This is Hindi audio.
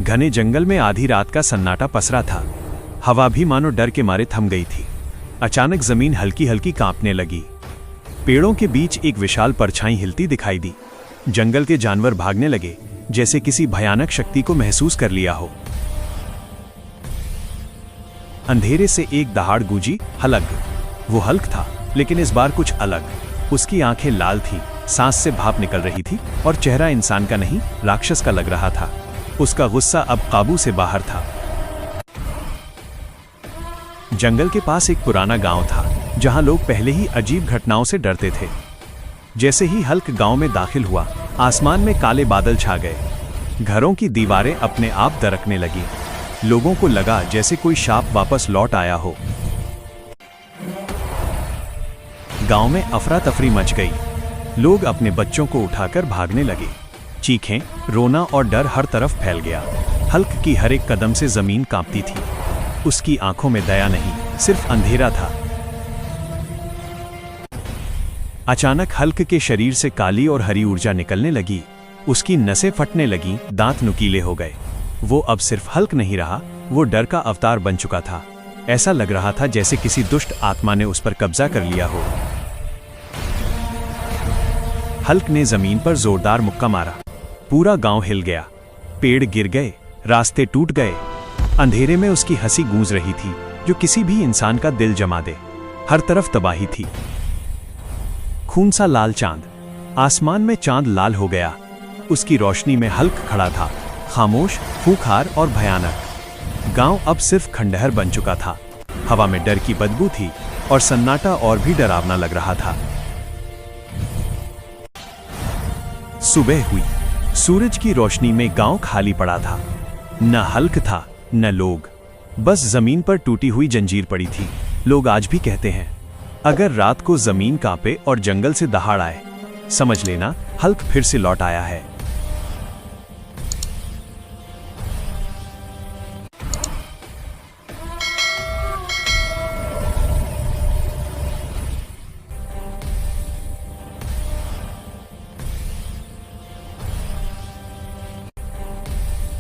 घने जंगल में आधी रात का सन्नाटा पसरा था। हवा भी मानो डर के मारे थम गई थी। अचानक जमीन हल्की हल्की कांपने लगी। पेड़ों के बीच एक विशाल परछाई हिलती दिखाई दी। जंगल के जानवर भागने लगे, जैसे किसी भयानक शक्ति को महसूस कर लिया हो। अंधेरे से एक दहाड़ गूंजी, हल्क। वो हल्क था, लेकिन इस बार कुछ अलग। उसकी आंखें लाल थीं, सांस से भाप निकल रही थी और चेहरा इंसान का नहीं, राक्षस का लग रहा था। उसका गुस्सा अब काबू से बाहर था। जंगल के पास एक पुराना गांव था, जहां लोग पहले ही अजीब घटनाओं से डरते थे। जैसे ही हल्क गांव में दाखिल हुआ, आसमान में काले बादल छा गए। घरों की दीवारें अपने आप दरकने लगी। लोगों को लगा जैसे कोई शाप वापस लौट आया हो। गांव में अफरा तफरी मच गई। लोग अपने बच्चों को उठाकर भागने लगे। चीखें, रोना और डर हर तरफ फैल गया। हल्क की हर एक कदम से जमीन कांपती थी। उसकी आंखों में दया नहीं, सिर्फ अंधेरा था। अचानक हल्क के शरीर से काली और हरी ऊर्जा निकलने लगी। उसकी नसें फटने लगीं, दांत नुकीले हो गए। वो अब सिर्फ हल्क नहीं रहा, वो डर का अवतार बन चुका था। ऐसा लग रहा था जैसे किसी दुष्ट आत्मा ने उस पर कब्जा कर लिया हो। हल्क ने जमीन पर जोरदार मुक्का मारा। पूरा गांव हिल गया। पेड़ गिर गए, रास्ते टूट गए। अंधेरे में उसकी हंसी गूंज रही थी, जो किसी भी इंसान का दिल जमा दे। हर तरफ तबाही थी। खून सा लाल चांद। आसमान में चांद लाल हो गया। उसकी रोशनी में हल्क खड़ा था, खामोश, खूंखार और भयानक। गांव अब सिर्फ खंडहर बन चुका था। हवा में डर की बदबू थी और सन्नाटा और भी डरावना लग रहा था। सुबह हुई। सूरज की रोशनी में गांव खाली पड़ा था। न हल्क था, न लोग। बस जमीन पर टूटी हुई जंजीर पड़ी थी। लोग आज भी कहते हैं, अगर रात को जमीन कांपे और जंगल से दहाड़ आए, समझ लेना हल्क फिर से लौट आया है।